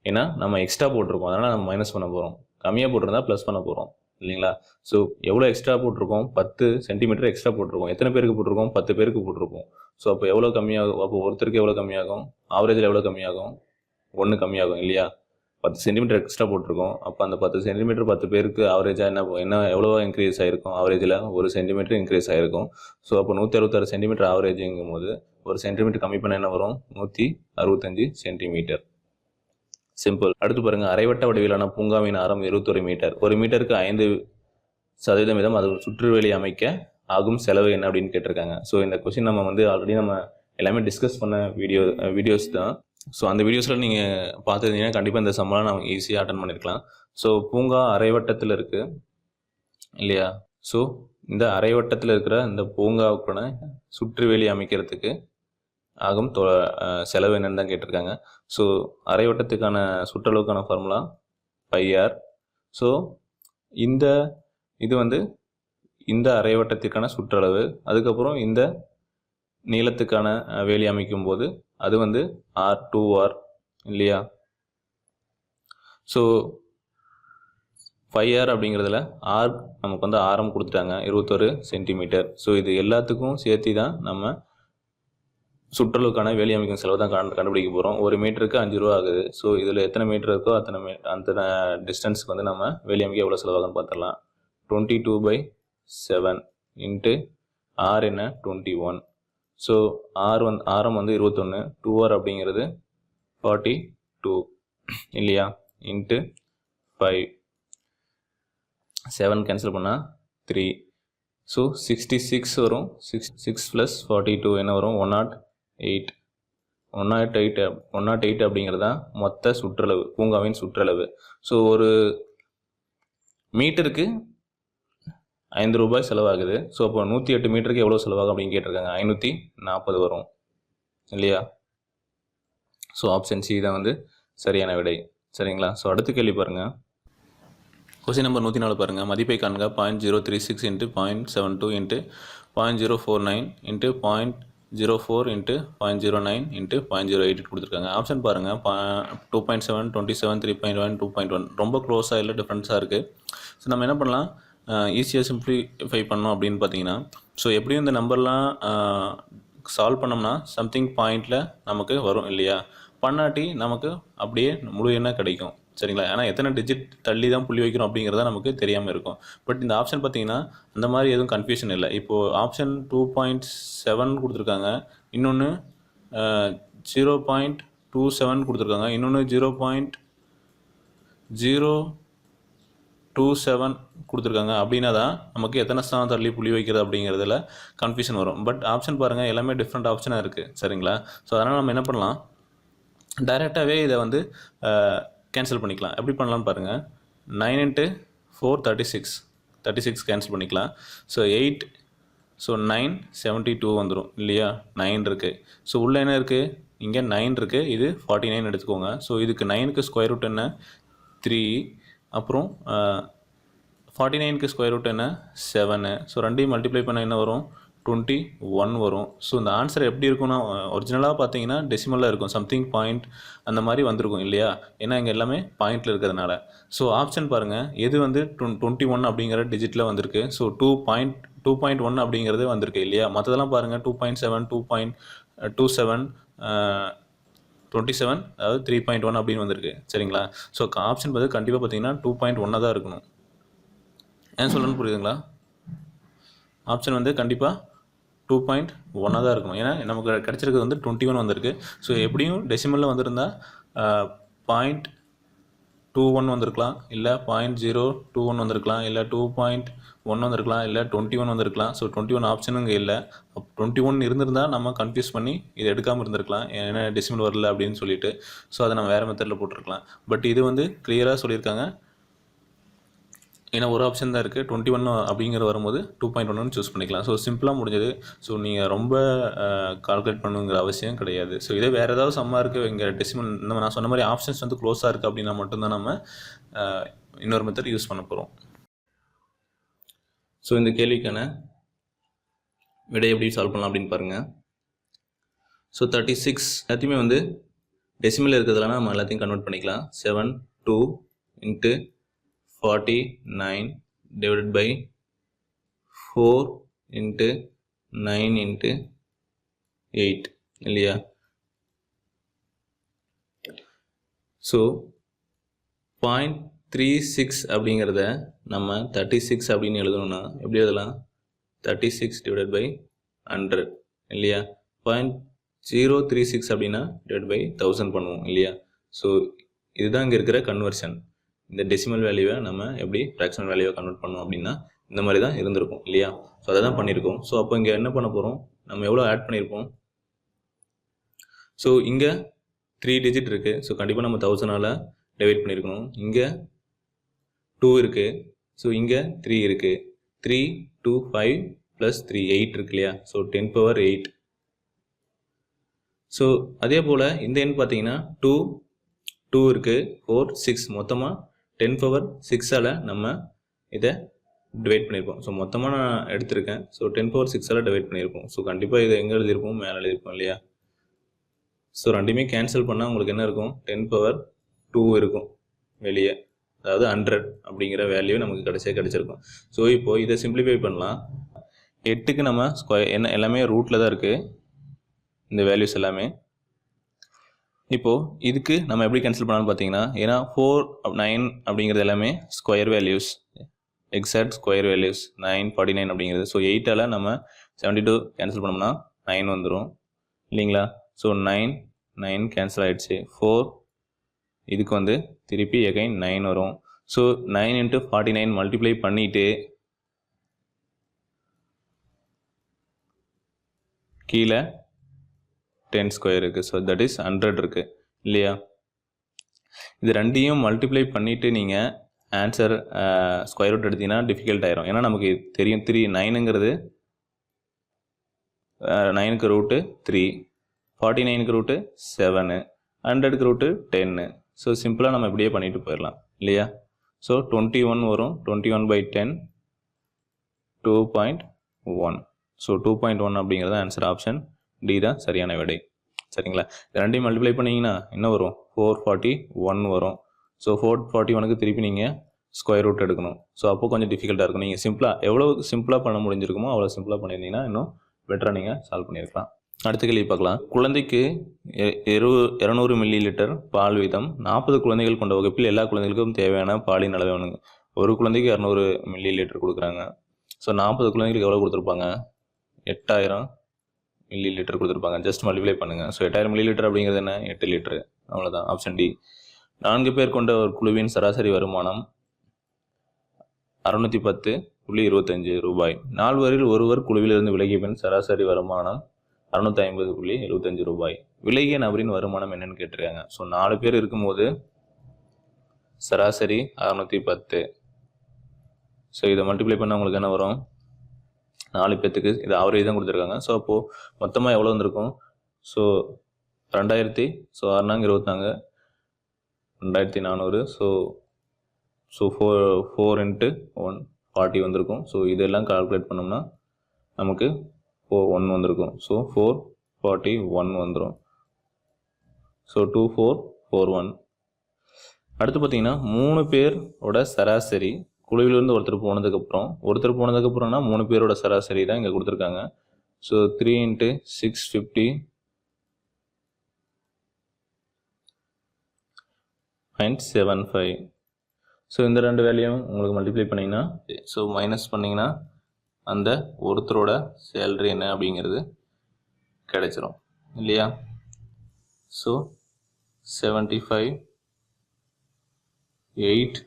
ஏன்னா நம்ம எக்ஸ்ட்ரா போட்டிருக்கோம், அதனால் நம்ம மைனஸ் பண்ண போகிறோம். கம்மியாக போட்டிருந்தா ப்ளஸ் பண்ண போகிறோம் இல்லைங்களா? ஸோ எவ்வளோ எக்ஸ்ட்ரா போட்டிருக்கோம்? 10 சென்டிமீட்டர் எக்ஸ்ட்ரா போட்டிருக்கோம். எத்தனை பேருக்கு போட்டிருக்கோம்? 10 பேருக்கு போட்டிருக்கோம். ஸோ அப்போ எவ்வளோ கம்மியாகும்? அப்போ ஒருத்தருக்கு எவ்வளோ கம்மியாகும்? ஆவரேஜில் எவ்வளோ கம்மியாகும்? 1 கம்மியாகும் இல்லையா? 10 சென்டிமீட்டர் எக்ஸ்ட்ரா போட்டிருக்கோம். அப்போ அந்த 10 சென்டிமீட்டர் 10 பேருக்கு ஆவரேஜாக என்ன எவ்வளோ இன்க்ரீஸ் ஆகிருக்கும்? ஆவரேஜில் 1 சென்டிமீட்டர் இன்க்ரீஸ் ஆகிருக்கும். ஸோ அப்போ 166 சென்டிமீட்டர் ஆவரேஜுங்கும் போது 1 சென்டிமீட்டர் கம்மி பண்ண என்ன வரும்? 165 சென்டிமீட்டர். சிம்பிள். அடுத்து பாருங்கள். அரைவட்ட வடிவிலான பூங்காவின் ஆரம் 21 மீட்டர். 1 மீட்டருக்கு 5% வீதம் அது சுற்றுவெளி அமைக்க ஆகும் செலவு என்ன அப்படின்னு கேட்டிருக்காங்க. ஸோ இந்த கொஸ்டின் நம்ம ஆல்ரெடி நம்ம எல்லாமே டிஸ்கஸ் பண்ண வீடியோஸ் தான். ஸோ அந்த வீடியோஸில் நீங்கள் பார்த்துருந்தீங்கன்னா கண்டிப்பாக இந்த சம்பளம் நம்ம ஈஸியாக அட்டன் பண்ணியிருக்கலாம். ஸோ பூங்கா அரைவட்டத்தில் இருக்குது இல்லையா? ஸோ இந்த அரைவட்டத்தில் இருக்கிற இந்த பூங்காவுக்கான சுற்றுவெளி அமைக்கிறதுக்கு ஆகும் செலவு என்னன்னு தான் கேட்டிருக்காங்க. ஸோ அரைவட்டத்துக்கான சுற்றளவுக்கான ஃபார்முலா πr. ஸோ இது இந்த அரைவட்டத்திற்கான சுற்றளவு. அதுக்கப்புறம் இந்த நீளத்துக்கான வேலி அமைக்கும் போது அது r2r இல்லையா? ஸோ πr அப்படிங்கிறதுல r நமக்கு ஆரம் கொடுத்துட்டாங்க 21 சென்டிமீட்டர். ஸோ இது எல்லாத்துக்கும் சேர்த்து தான் நம்ம சுற்றளவுக்கான வேலி அமைக்கும் செலவு தான் கண்டுபிடிக்க போகிறோம். 1 மீட்டருக்கு 5 ரூபா ஆகுது. ஸோ இதில் எத்தனை மீட்டர் இருக்கோ அத்தனை டிஸ்டன்ஸுக்கு நம்ம வேலி அமைக்க எவ்வளோ செலவாகுன்னு பார்த்துடலாம். 22/7 இன்ட்டு r என்ன 21. ஸோ ஆரம் 21, 2r அப்படிங்கிறது 42 இல்லையா? இன்ட்டு 5, 7 கேன்சல் பண்ணால் 3. ஸோ 66 வரும். 6 + 42 என்ன வரும்? 108. 108 அப்படிங்கிறது தான் மொத்த சுற்றளவு, பூங்காவின் சுற்றளவு. ஸோ ஒரு மீட்டருக்கு 5 ரூபாய் செலவாகுது. ஸோ அப்போ 108 மீட்டருக்கு எவ்வளோ செலவாகும் அப்படின்னு கேட்டிருக்காங்க. 540 வரும் இல்லையா? ஸோ ஆப்ஷன் சி தான் சரியான விடை. சரிங்களா? ஸோ அடுத்த கேள்வி பாருங்கள். கொஸ்டின் நம்பர் 104 பாருங்கள். மதிப்பை காண்க. 0.036 × 0.72 × 0.049 × 0.04 × 0.09 × 0.08 கொடுத்துருக்காங்க. ஆப்ஷன் பாருங்கள். 2.7, 27, 3.1, 2.1 ரொம்ப க்ளோஸாக இல்லை, டிஃப்ரென்ஸாக இருக்குது. ஸோ நம்ம என்ன பண்ணலாம்? ஈஸியாக சிம்பிளிஃபை பண்ணோம் அப்படின்னு பார்த்தீங்கன்னா, ஸோ எப்படியும் இந்த நம்பர்லாம் சால்வ் பண்ணோம்னா சம்திங் பாயிண்டில் நமக்கு வரும் இல்லையா? பண்ணாட்டி நமக்கு அப்படியே முழு எண்ணாக கிடைக்கும். சரிங்களா? ஏன்னா எத்தனை டிஜிட் தள்ளி தான் புள்ளி வைக்கிறோம் அப்படிங்கிறத நமக்கு தெரியாமல் இருக்கும். பட் இந்த ஆப்ஷன் பார்த்தீங்கன்னா அந்த மாதிரி எதுவும் கன்ஃபியூஷன் இல்லை. இப்போது ஆப்ஷன் 2.7 கொடுத்துருக்காங்க, இன்னொன்று 0.27 கொடுத்துருக்காங்க, இன்னொன்று 0.027 கொடுத்துருக்காங்க. அப்படின்னா தான் நமக்கு எத்தனை ஸ்தானம் தள்ளி புள்ளி வைக்கிறது அப்படிங்கிறதுல கன்ஃபியூஷன் வரும். பட் ஆப்ஷன் பாருங்கள், எல்லாமே டிஃப்ரெண்ட் ஆப்ஷனாக இருக்குது. சரிங்களா? ஸோ அதனால் நம்ம என்ன பண்ணலாம்? டைரெக்டாகவே இதை கேன்சல் பண்ணிக்கலாம். எப்படி பண்ணலான்னு பாருங்கள். 9 × 4 36, 36 கேன்சல் பண்ணிக்கலாம். ஸோ 8, ஸோ 9 72 வந்துடும் இல்லையா? 9 இருக்குது. ஸோ உள்ளே என்ன இருக்குது? இங்கே 9 இருக்குது, இது 49 எடுத்துக்கோங்க. ஸோ இதுக்கு 9க்கு ஸ்கொயர் ரூட் என்ன? 3. அப்புறம் 49க்கு ஸ்கொயர் ரூட் என்ன? 7. ஸோ ரெண்டையும் மல்டிப்ளை பண்ண என்ன வரும்? 21 வரும். ஸோ இந்த ஆன்சர் எப்படி இருக்கும்னா ஒரிஜினலாக பார்த்தீங்கன்னா டெசிமலில் இருக்கும், சம்திங் பாயிண்ட் அந்த மாதிரி வந்திருக்கும் இல்லையா, ஏன்னா இங்கே எல்லாமே பாயிண்டில் இருக்கிறதுனால. ஸோ ஆப்ஷன் பாருங்கள், எது வந்து 21 அப்படிங்கிற டிஜிட்டில் வந்திருக்கு. ஸோ 2.1 அப்படிங்கிறது வந்திருக்கு இல்லையா. மற்றதெல்லாம் பாருங்கள் 2.7, 2.27, 27, அதாவது 3.1 அப்படின்னு வந்திருக்கு சரிங்களா. ஸோ ஆப்ஷன் பார்த்து கண்டிப்பாக பார்த்தீங்கன்னா 2.1 தான் இருக்கணும். ஏன் சொல்லணும்னு புரியுதுங்களா. ஆப்ஷன் வந்து கண்டிப்பாக 2.1 தான் இருக்கணும். ஏன்னா நமக்கு கிடச்சிருக்கிறது வந்து 21 வந்திருக்கு. ஸோ எப்படியும் டெசிமலில் வந்திருந்தால் 0.21 வந்திருக்கலாம், இல்லை 0.021 வந்திருக்கலாம், இல்லை 2.1 வந்திருக்கலாம், இல்லை 21 வந்திருக்கலாம். ஸோ 21 ஆப்ஷனும் இங்கே இல்லை. 21 இருந்திருந்தால் நம்ம கன்ஃபியூஸ் பண்ணி இதை எடுக்காமல் இருந்திருக்கலாம், ஏன்னா டெசிமல் வரல அப்படின்னு சொல்லிட்டு. ஸோ அதை நம்ம வேறு மெத்தடில் போட்டிருக்கலாம். பட் இது வந்து கிளியராக சொல்லியிருக்காங்க, ஏன்னா ஒரு ஆப்ஷன் தான் இருக்குது. 21 அப்படிங்கிற வரும்போது 2.1 சூஸ் பண்ணிக்கலாம். ஸோ சிம்பிளாக முடிஞ்சது. ஸோ நீங்கள் ரொம்ப கால்குலேட் பண்ணுங்கிற அவசியம் கிடையாது. ஸோ இதே வேறு ஏதாவது சம்மாக இருக்குது, இங்கே டெசிமல் இந்த நான் சொன்ன மாதிரி ஆப்ஷன்ஸ் வந்து க்ளோஸாக இருக்குது அப்படின்னா மட்டும்தான் நம்ம இன்னொரு மெத்தட் யூஸ் பண்ண போகிறோம். ஸோ இந்த கேள்விக்கான விடை எப்படி சால்வ் பண்ணலாம் அப்படின்னு பாருங்கள். ஸோ 36 எல்லாத்தையுமே வந்து டெசிமல் இருக்கிறதுலாம் நம்ம எல்லாத்தையும் கன்வெர்ட் பண்ணிக்கலாம். 7 2 × 49 divided by 4 × 9 × 8 இல்லையா. ஸோ 0.36 அப்படிங்கிறத நம்ம 36 அப்படின்னு எழுதணும்னா எப்படி எழுதலாம், 36 divided by 100 இல்லையா. 0.036 அப்படின்னா divided by 1000 பண்ணுவோம் இல்லையா. ஸோ இதுதான் இங்கே இருக்கிற கன்வர்ஷன். இந்த டெசிமல் வேல்யூவை நம்ம எப்படி ஃப்ராக்ஷனல் வேல்யூவை கன்வெர்ட் பண்ணோம் அப்படின்னா இந்த மாதிரி தான் இருந்திருக்கும் இல்லையா. ஸோ அதை தான் பண்ணியிருக்கோம். ஸோ அப்போ இங்கே என்ன பண்ண போகிறோம், நம்ம எவ்வளோ ஆட் பண்ணியிருப்போம். ஸோ இங்கே 3 டிஜிட் இருக்குது. ஸோ கண்டிப்பாக நம்ம 1000ஆல் டிவைட் பண்ணியிருக்கணும். இங்கே 2 இருக்குது. ஸோ இங்கே 3 இருக்குது. 3 2 5 + 3 8 இருக்கு இல்லையா. ஸோ 10⁸. ஸோ அதே போல் இந்த எண் பார்த்தீங்கன்னா 2 இருக்குது, 4 6, மொத்தமாக 10⁶ஆல் நம்ம இதை டிவைட் பண்ணியிருப்போம். ஸோ மொத்தமாக நான் எடுத்திருக்கேன். ஸோ 10⁶ஆல் டிவைட் பண்ணியிருப்போம். ஸோ கண்டிப்பாக இதை எங்கே எழுதியிருப்போம், மேலே எழுதியிருப்போம் இல்லையா. ஸோ ரெண்டுமே கேன்சல் பண்ணால் உங்களுக்கு என்ன இருக்கும், 10⁻2 இருக்கும் வெளியே, அதாவது 100 அப்படிங்கிற வேல்யூ நமக்கு கிடச்சிருக்கும். ஸோ இப்போது இதை சிம்பிளிஃபை பண்ணலாம். 8க்கு நம்ம ஸ்கொயர் என்ன எல்லாமே ரூட்டில் தான் இருக்குது இந்த வேல்யூஸ் எல்லாமே. இப்போது இதுக்கு நம்ம எப்படி கேன்சல் பண்ணலாம்னு பார்த்தீங்கன்னா, ஏன்னா 4 9 அப்படிங்கிறது எல்லாமே square values, exact square values 9 49 அப்படிங்கிறது. ஸோ 8ஆல் நம்ம 72 கேன்சல் பண்ணோம்னா 9 வந்துடும் இல்லைங்களா. ஸோ 9 கேன்சல் ஆகிடுச்சு. 4 இதுக்கு வந்து திருப்பி எகைன் 9 வரும். ஸோ 9 × 49 மல்டிப்ளை பண்ணிவிட்டு கீழே 10 ஸ்கொயர் இருக்குது. ஸோ தட் இஸ் 100 இருக்குது இல்லையா. இது ரெண்டையும் மல்டிப்ளை பண்ணிவிட்டு நீங்கள் ஆன்சர் ஸ்கொயர் ரூட் எடுத்தீங்கன்னா டிஃபிகல்ட் ஆயிரும். ஏன்னா நமக்கு தெரியும் 3 9ங்கிறது 9க்கு ரூட்டு 3, 49க்கு ரூட்டு 7, 100க்கு ரூட்டு 10. ஸோ சிம்பிளாக நம்ம இப்படியே பண்ணிட்டு போயிடலாம் இல்லையா. ஸோ 21 வரும். 21/10 2.1. ஸோ 2.1 அப்படிங்கிறது ஆன்சர். ஆப்ஷன் டி தான் சரியான விடை சரிங்களா. ரெண்டையும் மல்டிப்ளை பண்ணிங்கன்னா என்ன வரும், 441 வரும். ஸோ 441க்கு திருப்பி நீங்கள் ஸ்கொயர் ரூட் எடுக்கணும். ஸோ அப்போ கொஞ்சம் டிஃபிகல்ட்டாக இருக்கும். நீங்கள் சிம்பிளாக எவ்வளோ சிம்பிளாக பண்ண முடிஞ்சிருக்குமோ அவ்வளோ சிம்பிளாக பண்ணியிருந்தீங்கன்னா இன்னும் பெட்டராக நீங்கள் சால்வ் பண்ணியிருக்கலாம். அடுத்த கேள்வி பார்க்கலாம். குழந்தைக்கு 200 ml பால் வீதம் 40 குழந்தைகள் கொண்ட வகுப்பில் எல்லா குழந்தைகளுக்கும் தேவையான பாலின் அளவு வேணுங்க. ஒரு குழந்தைக்கு 200 ml கொடுக்குறாங்க. ஸோ 40 குழந்தைகளுக்கு எவ்வளோ கொடுத்துருப்பாங்க, 8000 ml கொடுத்துருப்பாங்க. ஜஸ்ட் மல்டிப்ளை பண்ணுங்கள். ஸோ 8000 ml அப்படிங்கிறது என்ன, 8 லிட்டரு. அவ்வளோதான். Option D. 4 பேர் கொண்ட ஒரு குழுவின் சராசரி வருமானம் 610.25 ரூபாய். 4வரில் ஒருவர் குழுவிலிருந்து விலகிய பின் சராசரி வருமானம் 650.75 ரூபாய். விலகிய நபரின் வருமானம் என்னன்னு கேட்டிருக்காங்க. ஸோ 4 பேர் இருக்கும்போது சராசரி 610. ஸோ இதை மல்டிப்ளை பண்ணால் உங்களுக்கு என்ன வரும், 4 பேர்த்துக்கு இது ஆவரேஜ் தான் கொடுத்துருக்காங்க. ஸோ அப்போது மொத்தமாக எவ்வளோ வந்திருக்கும், ஸோ 2000, ஸோ 6 24, 2400. ஸோ 4 × 1 40 வந்திருக்கும். ஸோ இதெல்லாம் கால்குலேட் பண்ணோம்னா நமக்கு 1 வந்திருக்கும். ஸோ 441 வந்துடும். ஸோ 2441. அடுத்து பார்த்தீங்கன்னா 3 பேரோட சராசரி குழுவிலிருந்து ஒருத்தர் போனதுக்கப்புறம்னா 3 பேரோட சராசரி தான் இங்கே கொடுத்துருக்காங்க. ஸோ 3 × 650 0.75. ஸோ இந்த ரெண்டு வேல்யூவும் உங்களுக்கு மல்டிப்ளை பண்ணிங்கன்னா ஸோ மைனஸ் பண்ணிங்கன்னா அந்த ஒருத்தரோட சேலரி என்ன அப்படிங்கிறது கிடைச்சிரும் இல்லையா? ஸோ 75 8.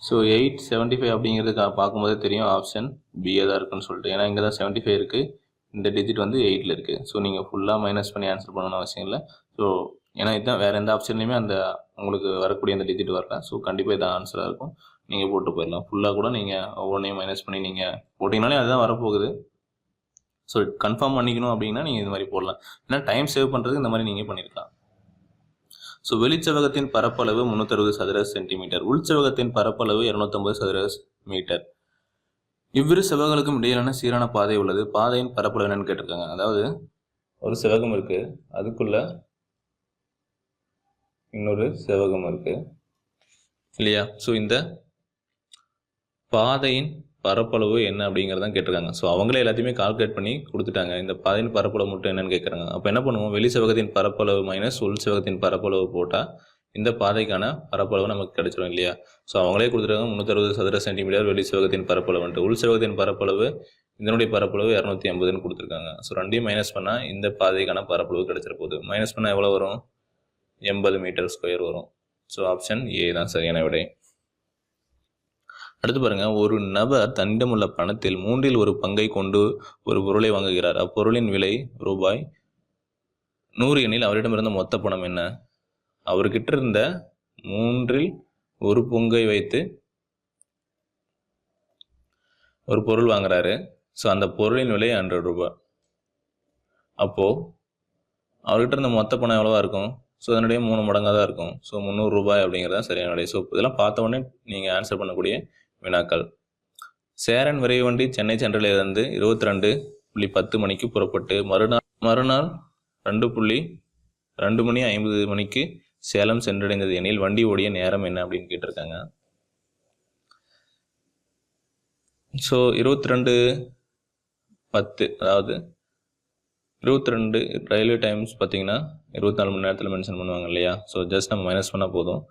ஸோ 875 அப்படிங்கிறது பார்க்கும்போதே தெரியும் ஆப்ஷன் பிஏ தான் இருக்குன்னு சொல்லிட்டு. ஏன்னா இங்கே தான் 75 இருக்குது, இந்த டிஜிட் வந்து 8ல் இருக்குது. ஸோ நீங்கள் ஃபுல்லாக மைனஸ் பண்ணி ஆன்சர் பண்ணணும்னு அவசியம் இல்லை. ஸோ ஏன்னா இதுதான் வேறு எந்த ஆப்ஷன்லையுமே அந்த உங்களுக்கு வரக்கூடிய அந்த டிஜிட் வரல. ஸோ கண்டிப்பாக இதான் ஆன்சராக இருக்கும். நீங்கள் போட்டு போயிடலாம். ஃபுல்லாக கூட நீங்கள் ஒவ்வொன்றையும் மைனஸ் பண்ணி நீங்கள் போட்டிங்கனாலே அதுதான் வரப்போகுது. ஸோ கன்ஃபார்ம் பண்ணிக்கணும் அப்படின்னா நீங்கள் இது மாதிரி போடலாம். ஏன்னா டைம் சேவ் பண்ணுறதுக்கு இந்த மாதிரி நீங்கள் பண்ணியிருக்கலாம். ஸோ வெளிச்செவ்வகத்தின் பரப்பளவு 360 சதுர சென்டிமீட்டர், உள்செவ்வகத்தின் பரப்பளவு 250 சதுர மீட்டர். இவ்விரு செவ்வகங்களுக்கும் இடையிலான சீரான பாதை உள்ளது. பாதையின் பரப்பளவு என்னன்னு கேட்டிருக்காங்க. அதாவது ஒரு செவ்வகம் இருக்கு, அதுக்குள்ள இன்னொரு செவ்வகம் இருக்கு இல்லையா? ஸோ இந்த பாதையின் பரப்பளவு என்ன அப்படிங்கிறதான் கேட்டிருக்காங்க. ஸோ அவங்களே எல்லாத்தையுமே கால்குலேட் பண்ணி கொடுத்துட்டாங்க. இந்த பாதையின் பரப்பளவு மட்டும் என்னன்னு கேட்குறாங்க. அப்போ என்ன பண்ணுவோம், வெளி செவ்வகத்தின் பரப்பளவு மைனஸ் உள் செவ்வகத்தின் பரப்பளவு போட்டால் இந்த பாதைக்கான பரப்பளவு நமக்கு கிடைச்சிடும் இல்லையா? ஸோ அவங்களே கொடுத்துருக்காங்க 360 சதுர சென்டிமீட்டர் வெளி செவ்வகத்தின் பரப்பளவுன்ட்டு. உள் செவ்வகத்தின் பரப்பளவு இதனுடைய பரப்பளவு 250ன்னு கொடுத்துருக்காங்க. ஸோ ரெண்டையும் மைனஸ் பண்ணால் இந்த பாதைக்கான பரப்பளவு கிடைச்சிட போகுது. மைனஸ் பண்ணால் எவ்வளோ வரும், 80 மீட்டர் ஸ்கொயர் வரும். ஸோ ஆப்ஷன் ஏ தான் சரியான விடை. அடுத்து பாருங்க, ஒரு நபர் தன்னிடமுள்ள பணத்தில் 1/3 ஒரு பங்கை கொண்டு ஒரு பொருளை வாங்குகிறார். அப்பொருளின் விலை ரூபாய் 100 எனில் அவரிடமிருந்த மொத்த பணம் என்ன? அவர்கிட்ட இருந்த 1/3 ஒரு பங்கை வைத்து ஒரு பொருள் வாங்குறாரு. ஸோ அந்த பொருளின் விலை 100 ரூபாய். அப்போ அவர்கிட்ட இருந்த மொத்த பணம் எவ்வளவா இருக்கும்? ஸோ அதனுடைய 3 மடங்காக தான் இருக்கும். ஸோ 300 ரூபாய் அப்படிங்கிறதா சரியான விடை. ஸோ இதெல்லாம் பார்த்த உடனே நீங்கள் ஆன்சர் பண்ணக்கூடிய வினாக்கள். சேரன் விரைவுவண்டி சென்னை சென்ட்ரலிலிருந்து 22:10 மணிக்கு புறப்பட்டு மறுநாள் 2:50 மணிக்கு சேலம் சென்றடைந்தது எனில் வண்டி ஓடிய நேரம் என்ன அப்படின்னு கேட்டிருக்காங்க. ஸோ 22:10 அதாவது 22 ரயில்வே டைம்ஸ் பார்த்தீங்கன்னா 24 மணி நேரத்தில் மென்ஷன் பண்ணுவாங்க இல்லையா? ஸோ ஜஸ்ட் நம்ம மைனஸ் பண்ணால் போதும்.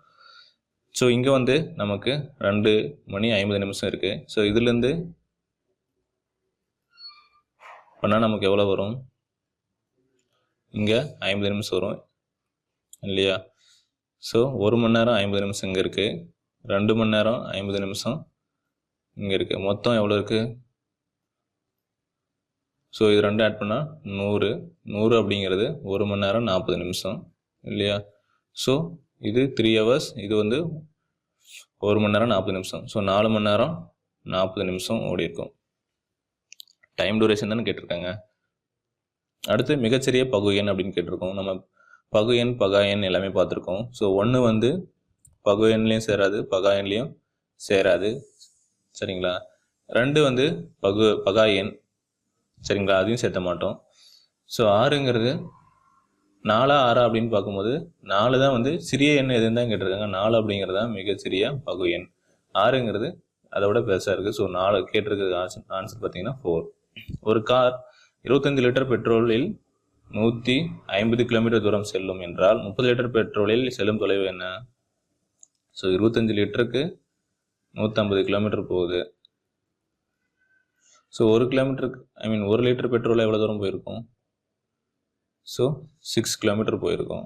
ஸோ இங்கே வந்து நமக்கு 2:50 இருக்குது. ஸோ இதுலேருந்து பண்ணால் நமக்கு எவ்வளோ வரும், இங்கே 50 நிமிஷம் வரும் இல்லையா? ஸோ 1 மணி நேரம் 50 நிமிஷம் இங்கே இருக்குது, 2 மணி நேரம் 50 நிமிஷம் இங்கே இருக்குது. மொத்தம் எவ்வளோ இருக்குது? ஸோ இது 2 ஆட் பண்ணால் 100 அப்படிங்கிறது 1 மணி நேரம் 40 நிமிஷம் இல்லையா? ஸோ இது 3 ஹவர்ஸ், இது வந்து 1 மணி நேரம் 40 நிமிஷம். ஸோ 4 மணி நேரம் 40 நிமிஷம் ஓடி இருக்கும். டைம் டூரேஷன் தானே கேட்டிருக்காங்க. அடுத்து மிகச்சிறிய பகு எண் அப்படின்னு கேட்டிருக்கோம். நம்ம பகு எண் பகா எண் எல்லாமே பார்த்துருக்கோம். ஸோ 1 வந்து பகு எண்லேயும் சேராது, பகா எண்லேயும் சேராது சரிங்களா? 2 வந்து பகா எண் சரிங்களா, அதையும் சேர்த்த மாட்டோம். ஸோ 6ங்கிறது 4 6 அப்படின்னு பார்க்கும்போது 4 தான் வந்து சிறிய எண் எதுன்னு தான் கேட்டிருக்காங்க. 4 அப்படிங்கிறது தான் மிகச்சிறிய பகு எண். 6ங்கிறது அதை விட பெருசாக இருக்குது. ஸோ 4 கேட்டிருக்கிறது ஆன்சர் பார்த்தீங்கன்னா 4. ஒரு கார் 25 லிட்டர் பெட்ரோலில் 150 கிலோமீட்டர் தூரம் செல்லும் என்றால் 30 லிட்டர் பெட்ரோலில் செல்லும் தொலைவு என்ன? ஸோ 25 லிட்டருக்கு 150 கிலோமீட்டர் போகுது. ஸோ 1 லிட்டர் பெட்ரோலில் எவ்வளோ தூரம் போயிருக்கும்? ஸோ 6 கிலோமீட்டர் போயிருக்கும்.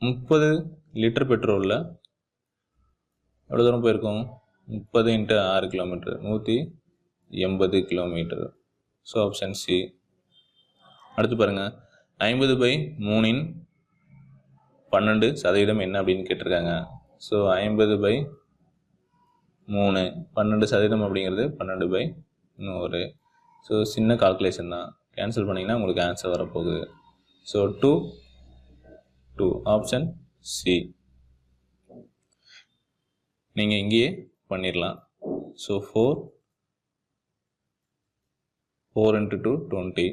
30 லிட்டர் பெட்ரோலில் எவ்வளோ தூரம் போயிருக்கும்? 30 × 6 kilometre, 180 kilometre. So option C. அடுத்து பாருங்கள், 50/3 12% என்ன அப்படின்னு கேட்டிருக்காங்க. ஸோ 50/3 12% அப்படிங்கிறது 12/100. ஸோ சின்ன கால்குலேஷன் தான், கேன்சல் பண்ணிங்கன்னா உங்களுக்கு ஆன்சர் வரப்போகுது. ஸோ 2 ஆப்ஷன் சி நீங்கள் இங்கேயே பண்ணிடலாம். ஸோ 4 4 × 2 20.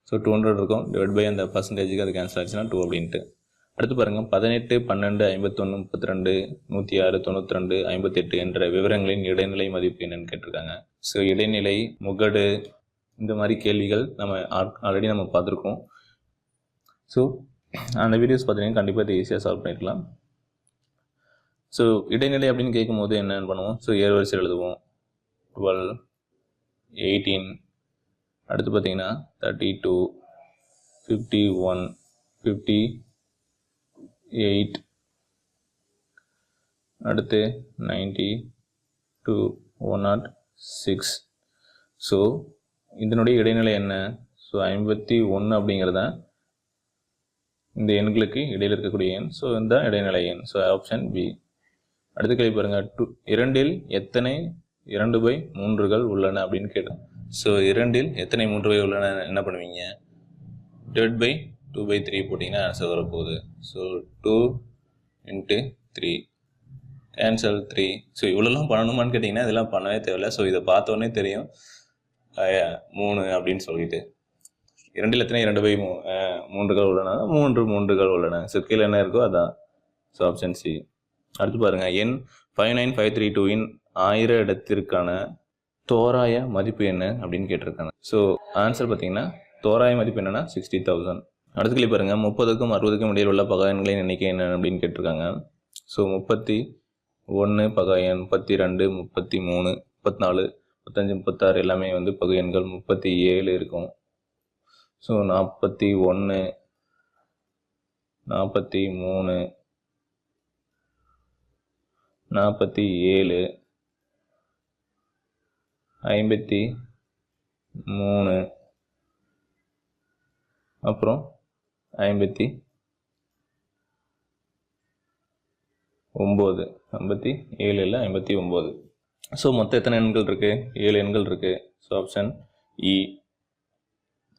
ஸோ 200 இருக்கும், டிவைட் பை அந்த பர்சன்டேஜுக்கு அது கேன்சல் ஆச்சுன்னா 2 அப்படின்ட்டு. அடுத்து பாருங்கள் 18, 12, 51, 32, 106, 92, 58 என்ற விவரங்களின் இடைநிலை மதிப்பு என்னன்னு கேட்டிருக்காங்க. ஸோ இடைநிலை, முகடு இந்த மாதிரி கேள்விகள் நம்ம ஆல்ரெடி நம்ம பார்த்துருக்கோம். ஸோ அந்த வீடியோஸ் பார்த்தீங்கன்னா கண்டிப்பாக இதை ஈஸியாக சால்வ் பண்ணிக்கலாம். ஸோ இடைநிலை அப்படின்னு கேட்கும்போது என்னென்னு பண்ணுவோம். ஸோ ஏறுவரிசை எழுதுவோம். 12, 18, அடுத்து பார்த்தீங்கன்னா 32, 51, 58, அடுத்து 92, 106. ஸோ இதனுடைய இடைநிலை என்ன? ஸோ 51 அப்படிங்கிறத இந்த எண்களுக்கு இடையில் இருக்கக்கூடிய எண். ஸோ இந்த இடைநிலை எண். So option B. அடுத்த கேள்வி பாருங்கள். 2இல் எத்தனை 2/3 உள்ளன அப்படின்னு கேட்டோம். ஸோ 2இல் எத்தனை 3 உள்ளன என்ன பண்ணுவீங்க? டிவைட் பை 2/3 போட்டிங்கன்னா ஆன்சர் வரப்போகுது. So 2 × 3 cancel 3. ஸோ இவ்வளோலாம் பண்ணணுமான்னு கேட்டிங்கன்னா இதெல்லாம் பண்ணவே தேவையில்லை. ஸோ இதை பார்த்தோன்னே தெரியும் 3 அப்படின்னு சொல்லிட்டு. 2இல் எத்தனை 2/3 உள்ளன? 3 3 உள்ளன. ஸோ கீழே என்ன இருக்கோ அதான். So option C. அடுத்து பாருங்கள். எண் 59532 1000 இடத்திற்கான தோராய மதிப்பு என்ன அப்படின்னு கேட்டிருக்காங்க. ஸோ ஆன்சர் பார்த்தீங்கன்னா தோராய மதிப்பு என்னென்னா 60,000. அடுத்த கேள்வி பாருங்கள். 30க்கும் 60க்கும் இடையில் உள்ள பகா எண்களின் எண்ணிக்கை என்ன அப்படின்னு கேட்டிருக்காங்க. ஸோ 31 பகா எண், 32, 33, 34, 35, 36 எல்லாமே வந்து பகு எண்கள். 37 இருக்கும். ஸோ 41, 43, 47, 53, அப்புறம் 57 இல்லை 59. ஸோ மொத்தம் எத்தனை எண்கள் இருக்குது? 7 எண்கள் இருக்குது. ஸோ ஆப்ஷன் இ.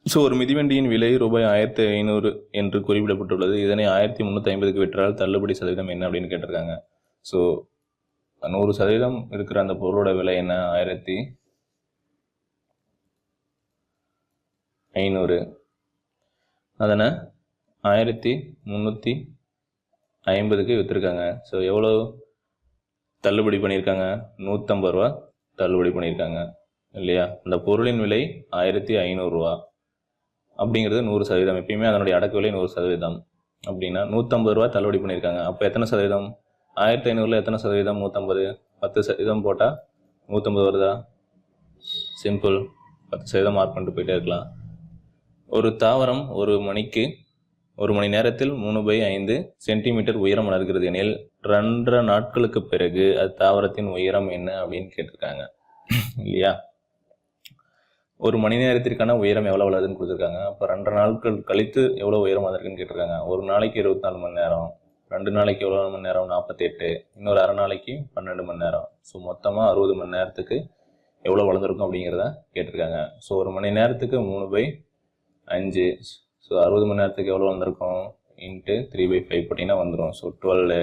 ஸோ ஒரு மிதிவண்டியின் விலை ரூபாய் 1500 என்று குறிப்பிடப்பட்டுள்ளது. இதனை 1350க்கு விற்றால் தள்ளுபடி சதவீதம் என்ன அப்படின்னு கேட்டிருக்காங்க. ஸோ 100% இருக்கிற அந்த பொருளோட விலை என்ன? 1500. அதனை 1350க்கு விற்றுருக்காங்க. ஸோ எவ்வளோ தள்ளுபடி பண்ணியிருக்காங்க? 150 ரூபா தள்ளுபடி பண்ணியிருக்காங்க இல்லையா? அந்த பொருளின் விலை 1500 ரூபா அப்படிங்கிறது 100%. எப்பயுமே அதனுடைய அடக்க விலை 100% அப்படின்னா 150 ரூபா தள்ளுபடி பண்ணியிருக்காங்க. அப்போ எத்தனை சதவீதம்? 1500ல் எத்தனை சதவீதம்? 150. 10% போட்டால் 150 வருதா? சிம்பிள். 10% மார்க் பண்ணிட்டு போயிட்டே இருக்கலாம். ஒரு தாவரம் ஒரு மணி நேரத்தில் 3/5 சென்டிமீட்டர் உயரம் வளர்கிறது எனில் 2.5 நாட்களுக்கு பிறகு அது தாவரத்தின் உயரம் என்ன அப்படின்னு கேட்டிருக்காங்க இல்லையா? ஒரு மணி நேரத்திற்கான உயரம் எவ்வளோ வளருதுன்னு கொடுத்துருக்காங்க. அப்போ 2 நாட்கள் கழித்து எவ்வளோ உயரம் வளருக்குன்னு கேட்டிருக்காங்க. ஒரு நாளைக்கு 24 மணி நேரம், 2 நாளைக்கு எவ்வளோ மணி நேரம்? 48, இன்னொரு அரை நாளைக்கு 12 மணி நேரம். ஸோ மொத்தமாக 60 மணி நேரத்துக்கு எவ்வளோ வளர்ந்துருக்கும் அப்படிங்கிறத கேட்டிருக்காங்க. ஸோ ஒரு மணி நேரத்துக்கு 3/5. ஸோ 60 மணி நேரத்துக்கு எவ்வளோ வந்திருக்கும்? இன்ட்டு 3/5 போட்டிங்கன்னா வந்துடும். ஸோ 12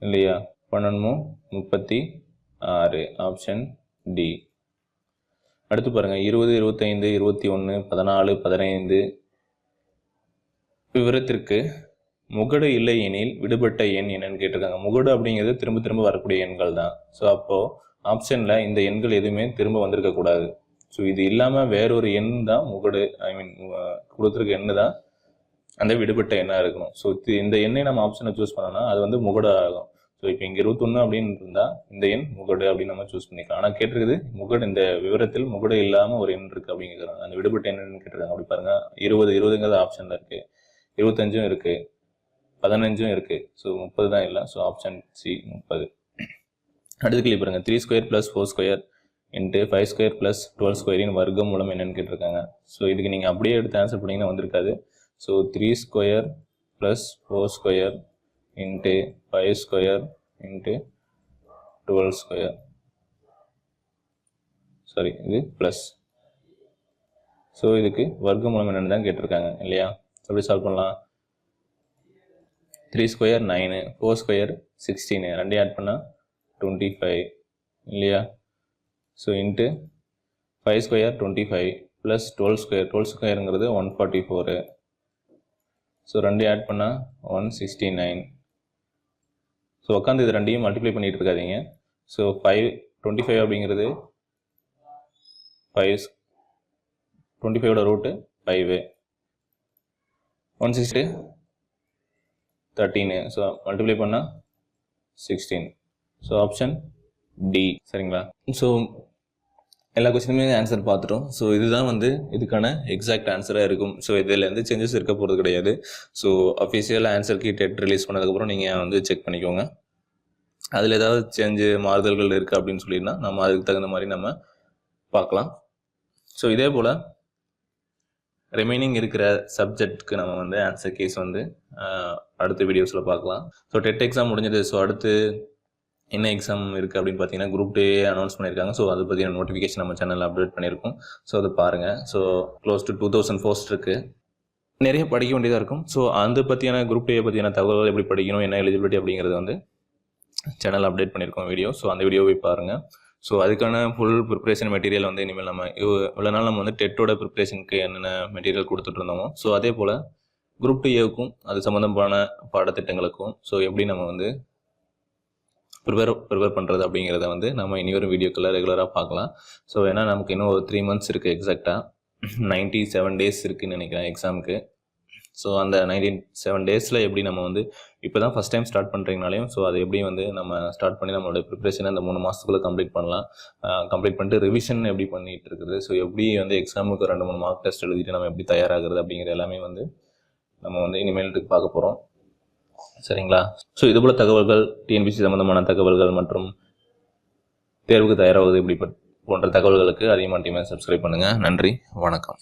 இல்லையா? 12 36. Option D. அடுத்து பாருங்கள். 20, 25, 21, 14, 15 விவரத்திற்கு முகடு இல்லை எனில் விடுபட்ட எண் என்னன்னு கேட்டிருக்காங்க. முகடு அப்படிங்கிறது திரும்ப திரும்ப வரக்கூடிய எண்கள் தான். ஸோ அப்போது ஆப்ஷனில் இந்த எண்கள் எதுவுமே திரும்ப வந்திருக்கக்கூடாது. ஸோ இது இல்லாமல் வேறொரு எண் தான் முகடு, கொடுத்துருக்க எண்ணு தான் அந்த விடுபட்ட எண்ணாக இருக்கணும். ஸோ இந்த எண்ணை நம்ம ஆப்ஷனை சூஸ் பண்ணோன்னா அது வந்து முகடு ஆகும். ஸோ இப்போ இங்கே 21 அப்படின்னு இருந்தால் இந்த எண் முகடு அப்படின்னு நம்ம சூஸ் பண்ணிக்கலாம். ஆனால் கேட்டிருக்குது முகடு, இந்த விவரத்தில் முகடு இல்லாமல் ஒரு எண் இருக்குது அப்படிங்கிறாங்க. அந்த விடுபட்ட எண்ணுன்னு கேட்டிருக்காங்க. அப்படி பாருங்கள். 20 ஆப்ஷனில் இருக்குது, 25 இருக்குது, 15 இருக்குது. ஸோ 30 தான் இல்லை. So option C 30. அடுத்து கேள்வி பாருங்கள். 3² + 4² × 5² + 12² வர்க்கம் மூலம் என்னன்னு கேட்டிருக்காங்க. ஸோ இதுக்கு நீங்கள் அப்படியே எடுத்து ஆன்சர் பண்ணிங்கன்னா வந்திருக்காது. ஸோ 3² + 4² × 5² × 12². சாரி, இது ப்ளஸ். ஸோ இதுக்கு வர்க்க மூலம் என்னென்னு தான் கேட்டிருக்காங்க இல்லையா? எப்படி சால்வ் பண்ணலாம்? 3² 9, 4² 16, ரெண்டையும் ஆட் பண்ணால் 25 இல்லையா? So into 5 square 25 plus 12 ஸ்கொயருங்கிறது 144. So ரெண்டு ஆட் பண்ணால் 169. ஸோ உட்காந்து இது ரெண்டையும் மல்டிப்ளை பண்ணிகிட்டு இருக்காதீங்க. ஸோ 25 அப்படிங்கிறது 5, 25ஓட ரூட்டு 5, 160 13. ஸோ மல்டிப்ளை பண்ணால் 16. So option D. சரிங்களா? ஸோ எல்லா கொஸ்டினுமே ஆன்சர் பார்த்துட்டோம். ஸோ இதுதான் வந்து இதுக்கான எக்ஸாக்ட் ஆன்சராக இருக்கும். ஸோ இதில் எந்த சேஞ்சஸ் இருக்க போகிறது கிடையாது. So official answer key TET release பண்ணதுக்கப்புறம் நீங்கள் வந்து செக் பண்ணிக்கோங்க. அதில் ஏதாவது சேஞ்சு மாறுதல்கள் இருக்குது அப்படின்னு சொல்லியிருந்தா நம்ம அதுக்கு தகுந்த மாதிரி நம்ம பார்க்கலாம். ஸோ இதே போல் ரிமைனிங் இருக்கிற சப்ஜெக்ட்டுக்கு நம்ம வந்து ஆன்சர் கேஸ் வந்து அடுத்த வீடியோஸில் பார்க்கலாம். ஸோ டெட் எக்ஸாம் முடிஞ்சது. ஸோ அடுத்து என்ன எக்ஸாம் இருக்குது அப்படின்னு பார்த்தீங்கன்னா குரூப் டே அனௌன்ஸ் பண்ணியிருக்காங்க. ஸோ அதை பற்றின நோட்டிஃபிகேஷன் நம்ம சேனலில் அப்டேட் பண்ணியிருக்கோம். ஸோ அதை பாருங்கள். ஸோ க்ளோஸ் டு 2000 போஸ்ட் இருக்குது. நிறைய படிக்க வேண்டியதாக இருக்கும். ஸோ அந்த பற்றியான குரூப் டே பற்றியான தகவல்கள் எப்படி படிக்கணும், என்ன எலிஜிபிலிட்டி அப்படிங்கிறது வந்து சேனல் அப்டேட் பண்ணியிருக்கோம் வீடியோ. ஸோ அந்த வீடியோவை பாருங்கள். ஸோ அதுக்கான ஃபுல் ப்ரிப்ரேஷன் மெட்டீரியல் வந்து இனிமேல் நம்ம இவ்வளோ நாள் நம்ம வந்து டெட்டோட ப்ரிப்ரேஷனுக்கு என்னென்ன மெட்டீரியல் கொடுத்துட்டு இருந்தோமோ ஸோ அதே போல் குரூப் 2 அது சம்மந்தமான பாடத்திட்டங்களுக்கும் ஸோ எப்படி நம்ம வந்து ப்ரிப்பேர் பண்ணுறது அப்படிங்கிறத வந்து நம்ம இனி ஒரு வீடியோக்குள்ளே ரெகுலராக பார்க்கலாம். ஸோ ஏன்னா நமக்கு இன்னும் ஒரு 3 months இருக்குது. எக்ஸாக்டாக 97 days இருக்குதுன்னு நினைக்கிறேன் எக்ஸாமுக்கு. ஸோ அந்த 97 days எப்படி நம்ம வந்து இப்போ தான் ஃபஸ்ட் டைம் ஸ்டார்ட் பண்ணுறீங்கனாலையும் ஸோ அதை எப்படி வந்து நம்ம ஸ்டார்ட் பண்ணி நம்மளோட ப்ரிப்ரேஷனை அந்த 3 மாதத்துக்குள்ளே கம்ப்ளீட் பண்ணலாம். கம்ப்ளீட் பண்ணிட்டு ரிவிஷன் எப்படி பண்ணிகிட்டு இருக்குது, ஸோ எப்படி வந்து எக்ஸாமுக்கு 2-3 மார்க் டெஸ்ட் எழுதிட்டு நம்ம எப்படி தயாராகிறது அப்படிங்கிற எல்லாமே வந்து நம்ம வந்து இனிமேலுக்கு பார்க்க போகிறோம். சரிங்களா? ஸோ இதுபோல் தகவல்கள், டிஎன்பிசி சம்மந்தமான தகவல்கள் மற்றும் தேர்வுக்கு தயாராகுது இப்படி போன்ற தகவல்களுக்கு அதிகமாக சப்ஸ்கிரைப் பண்ணுங்கள். நன்றி, வணக்கம்.